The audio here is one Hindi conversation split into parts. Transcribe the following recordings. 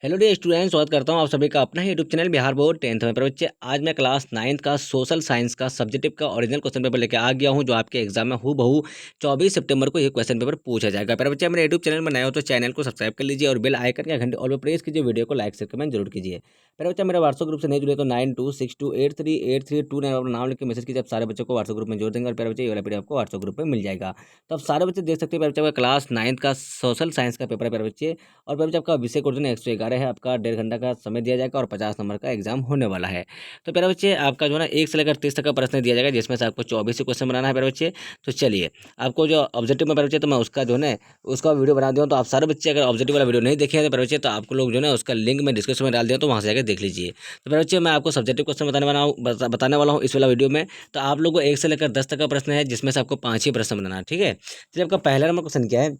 हेलो डियर स्टूडेंट, स्वागत करता हूँ आप सभी का अपना ही YouTube channel Bihar board 10th में। पर बच्चे आज मैं क्लास 9th का सोशल साइंस का सब्जेक्टिव का ओरिजिनल क्वेश्चन पेपर लेके आ गया हूँ, जो आपके एग्जाम में हूबहू 24 सितंबर को ये क्वेश्चन पेपर पूछा जाएगा। पर बच्चे मेरे यूट्यूब चैनल में नए हो तो चैनल को सब्सक्राइब कर लीजिए और बेल आइकन का घंटे ऑल पर प्रेस कीजिए, वीडियो को लाइक शेयर कमेंट जरूर कीजिए। पर बच्चा मेरे व्हाट्सएप ग्रुप से नहीं जुड़े तो 9262838329 अपना नाम लिख के मैसेज कीजिए। आप सारे बच्चों को व्हाट्सएप ग्रुप में जोड़ देंगे और प्यारे बच्चे ये वाला पीडीएफ आपको व्हाट्सएप ग्रुप में मिल जाएगा। तो आप सारे बच्चे देख सकते हैं बच्चा क्लास 9th का सोशल साइंस का पेपर है प्यारे बच्चे। और प्यारे बच्चे आपका विषय कोड 111 है, आपका 1.5 घंटा का समय दिया जाएगा और 50 नंबर का एग्जाम होने वाला है। तो प्यारे बच्चे आपका जो है ना 1 से लेकर 30 तक का प्रश्न दिया जाएगा, जिसमें से आपको 24 क्वेश्चन बनाना है प्यारे बच्चे। तो चलिए आपको जो ऑब्जेक्टिव में प्यारे बच्चे, तो मैं उसका जो है ना उसका वीडियो बना दिया हूं। तो आप सारे बच्चे अगर ऑब्जेक्टिव वाला वीडियो नहीं देखे हैं तो प्यारे बच्चे, तो आपको लोग जो है ना उसका लिंक मैं डिस्क्रिप्शन में डाल दिया, तो वहाँ से जाकर देख लीजिए। तो प्यारे बच्चे मैं आपको सब्जेक्टिव क्वेश्चन बताने वाला हूँ इस वाला वीडियो में। तो आप लोगों को 1 से लेकर 10 तक का प्रश्न है, जिसमें से आपको 5 ही प्रश्न बनाना है, ठीक है। चलिए आपका पहला नंबर क्वेश्चन क्या है।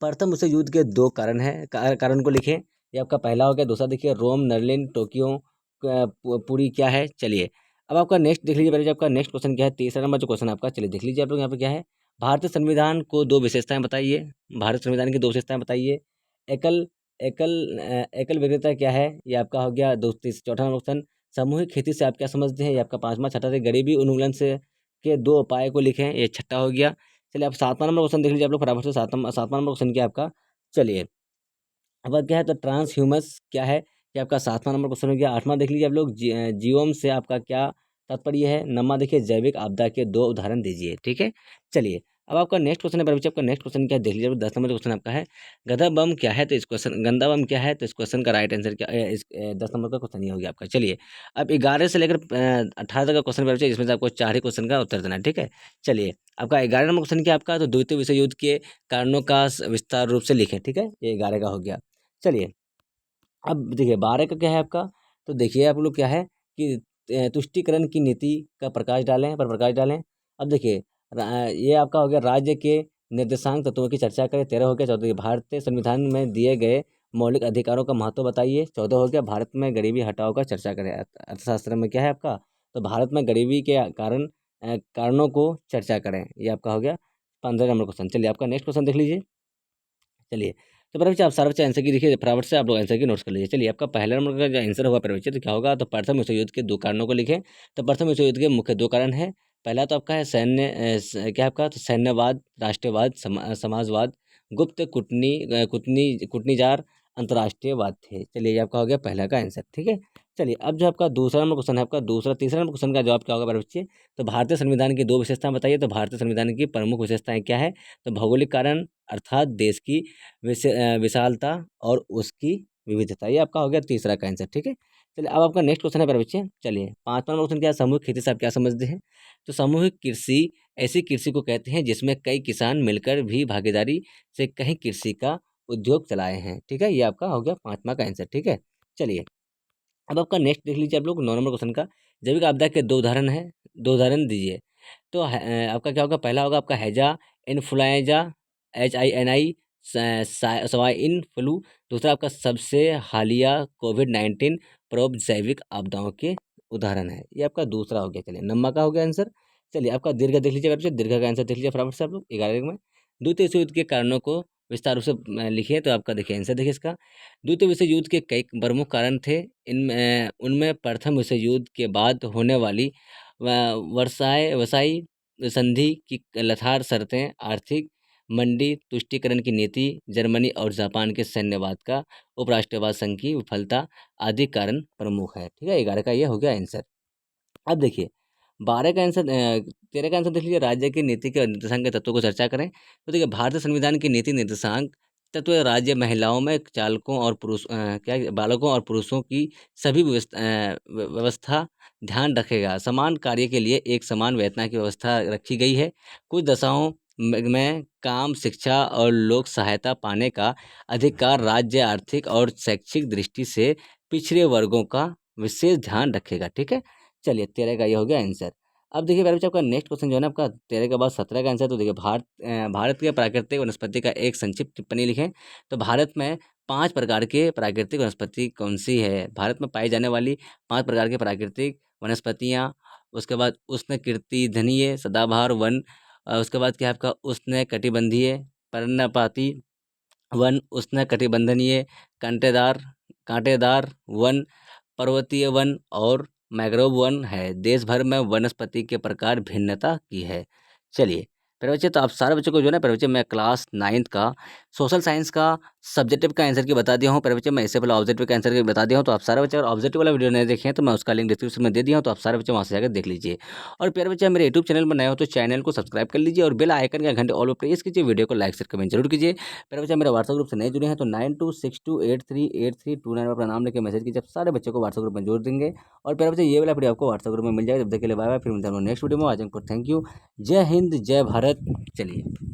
प्रथम विश्व युद्ध के 2 कारण है, कारण को लिखें। ये आपका पहला हो गया। दूसरा देखिए रोम, बर्लिन, टोक्यो पूरी क्या है। चलिए अब आपका नेक्स्ट देख लीजिए पहले, आपका नेक्स्ट क्वेश्चन क्या है। तीसरा नंबर जो क्वेश्चन आपका, चलिए देख लीजिए आप लोग यहाँ पे क्या है। भारतीय संविधान को 2 विशेषताएं बताइए। भारत संविधान की 2 विशेषताएं बताइए। एकल एकल विक्रेता क्या है, ये आपका हो गया। चौथा नंबर क्वेश्चन, सामूहिक खेती से आप क्या समझते हैं, ये आपका 5वां। छठा से गरीबी उन्मूलन से के 2 उपाय को लिखें, ये छठा हो गया। चलिए आप 7वां नंबर क्वेश्चन देख लीजिए आप लोग फटाफट से। 7वां नंबर क्वेश्चन क्या है आपका। चलिए अब क्या है, तो ट्रांस ह्यूमस क्या है, ये आपका 7वां नंबर क्वेश्चन हो गया। 8वां देख लीजिए आप लोग, जीवोम से आपका क्या तात्पर्य है। 9वां देखिए जैविक आपदा के 2 उदाहरण दीजिए, ठीक है। चलिए अब आपका नेक्स्ट क्वेश्चन है बच्चे, आपका नेक्स्ट क्वेश्चन क्या है देख लीजिए। 10 नंबर क्वेश्चन आपका है, गधा बम क्या है, तो इस क्वेश्चन गंदा बम क्या है, तो इस क्वेश्चन का राइट आंसर क्या है। 10 नंबर का क्वेश्चन ये हो गया आपका। चलिए अब 11 से लेकर 18 तक का क्वेश्चन बच्चे, जिसमें से आपको 4 ही क्वेश्चन का उत्तर देना है, ठीक है। चलिए आपका 11 नंबर क्वेश्चन क्या है आपका, तो द्वितीय विश्व युद्ध के कारणों का विस्तार रूप से लिखें, ठीक है। ये 11 का हो गया। चलिए अब देखिए 12 का क्या है आपका, तो देखिए आप लोग क्या है कि तुष्टिकरण की नीति का प्रकाश डालें, पर प्रकाश डालें। अब देखिए ये आपका हो गया राज्य के निर्देशांक तत्वों की चर्चा करें, 13 हो गया। 14 भारतीय संविधान में दिए गए मौलिक अधिकारों का महत्व बताइए, 14 हो गया। भारत में गरीबी हटाओ का चर्चा करें, अर्थशास्त्र में क्या है आपका, तो भारत में गरीबी के कारणों को चर्चा करें, ये आपका हो गया 15 नंबर क्वेश्चन। चलिए आपका नेक्स्ट क्वेश्चन देख लीजिए। चलिए तो प्यारे बच्चे आप सारे बच्चे आंसर की देखिए फटाफट से आप लोग आंसर की नोट्स कर लीजिए। चलिए आपका पहला नंबर का जो आंसर होगा प्यारे बच्चे, तो क्या होगा, तो प्रथम विश्व युद्ध के 2 कारणों को लिखें। तो प्रथम विश्व युद्ध के मुख्य 2 कारण है। पहला तो आपका है क्या आपका, तो सैन्यवाद, राष्ट्रवाद, समाजवाद, गुप्त कूटनीजार, अंतर्राष्ट्रीयवाद थे। चलिए ये आपका हो गया पहला का आंसर, ठीक है। चलिए अब जो आपका दूसरा नंबर क्वेश्चन है आपका, तीसरा नंबर क्वेश्चन का जवाब क्या होगा प्यारे बच्चे, तो भारतीय संविधान की 2 विशेषताएं बताइए। तो भारतीय संविधान की प्रमुख विशेषताएं क्या है, तो भौगोलिक कारण अर्थात देश की विशालता और उसकी विविधता, ये आपका हो गया तीसरा का आंसर, ठीक है। चलिए अब आपका नेक्स्ट क्वेश्चन है प्यारे बच्चे। चलिए 5वां क्वेश्चन क्या है, सामूहिक खेती से आप क्या समझते हैं। तो सामूहिक कृषि ऐसी कृषि को कहते हैं जिसमें कई किसान मिलकर भी भागीदारी से कहीं कृषि का उद्योग चलाए हैं, ठीक है। ये आपका हो गया 5वां का आंसर, ठीक है। चलिए अब आपका नेक्स्ट देख लीजिए आप लोग 9 नंबर क्वेश्चन का, जैविक आपदा के 2 उदाहरण है, 2 उदाहरण दीजिए। तो आपका क्या होगा, पहला होगा आपका हैजा इन्फ्लुएंजा, HINI स्वाइन फ्लू। दूसरा आपका सबसे हालिया कोविड-19 प्रकोप जैविक आपदाओं के उदाहरण है, ये आपका दूसरा हो गया। चलिए नम्मा का हो गया आंसर। चलिए आपका दीर्घ देख लीजिए बच्चे, दीर्घ का आंसर देख लीजिए फटाफट से आप लोग 11 में। द्वितीय विश्व युद्ध के कारणों को विस्तार रूप से लिखिए, तो आपका देखिए आंसर देखिए इसका। द्वितीय विश्व युद्ध के कई प्रमुख कारण थे, इनमें उनमें प्रथम विश्व युद्ध के बाद होने वाली वसाई संधि की लथार शर्तें, आर्थिक मंदी, तुष्टिकरण की नीति, जर्मनी और जापान के सैन्यवाद का उपराष्ट्रवाद संघ की विफलता आदि कारण प्रमुख है, ठीक है। 11 का ये हो गया आंसर। अब देखिए 12 का आंसर 13 का आंसर देख लीजिए, राज्य की नीति के निर्देशांक के तत्वों को चर्चा करें। तो देखिए भारतीय संविधान की नीति निर्देशांक तत्व राज्य महिलाओं में चालकों और क्या बालकों और पुरुषों की सभी व्यवस्था ध्यान रखेगा। समान कार्य के लिए एक समान वेतन की व्यवस्था रखी गई है। कुछ दशाओं में काम, शिक्षा और लोक सहायता पाने का अधिकार राज्य आर्थिक और शैक्षिक दृष्टि से पिछड़े वर्गों का विशेष ध्यान रखेगा, ठीक है। चलिए 13 का ये हो गया आंसर। अब देखिए मेरे बच्चे आपका नेक्स्ट क्वेश्चन जो है ना आपका 13 के बाद 17 का आंसर। तो देखिए भारत के प्राकृतिक वनस्पति का एक संक्षिप्त टिप्पणी लिखें। तो भारत में 5 प्रकार के प्राकृतिक वनस्पति कौन सी है, भारत में पाई जाने वाली 5 प्रकार की प्राकृतिक वनस्पतियाँ। उसके बाद उष्णकटिबंधीय सदाबहार वन, उसके बाद क्या है आपका उष्णकटिबंधीय पर्णपाती वन, उष्णकटिबंधीय कांटेदार कांटेदार वन, पर्वतीय वन और मैंग्रोव वन है। देश भर में वनस्पति के प्रकार भिन्नता की है। चलिए प्यारे बच्चे, तो आप सारे बच्चों को जो है ना प्यारे बच्चे, मैं क्लास 9th का सोशल साइंस का सब्जेक्टिव का आंसर की बता दिया हूँ। प्यारे बच्चे मैं इससे पहले ऑब्जेक्टिव का आंसर की बता दिया हूँ। तो आप सारे बच्चे अगर ऑब्जेक्टिव वाला वीडियो नहीं देखे हैं तो मैं उसका लिंक डिस्क्रिप्शन में दे दिया हूँ, तो आप सारे बच्चे वहाँ से जाकर देख लीजिए। और प्यारे बच्चे मेरे यूट्यूब चैनल पर नए हो तो चैनल को सब्सक्राइब कर लीजिए और बेल आइकन का घंटे ऑल पर प्रेस कीजिए। वीडियो को लाइक शेयर कमेंट जरूर कीजिए। प्यारे बच्चे मेरे व्हाट्सएप ग्रुप से नए जुड़े हैं तो 9262838329 में अपना नाम लेकर मैसेज कीजिए। आप सारे बच्चों को व्हाट्सएप ग्रुप में जोड़ देंगे। और प्यारे बच्चे ये वाला वीडियो आपको व्हाट्सएप ग्रुप में मिल जाएगा। जब तक के लिए बाय बाय, फिर मिलते हैं नेक्स्ट वीडियो में। आज को थैंक यू। जय हिंद, जय भारत। चलिए।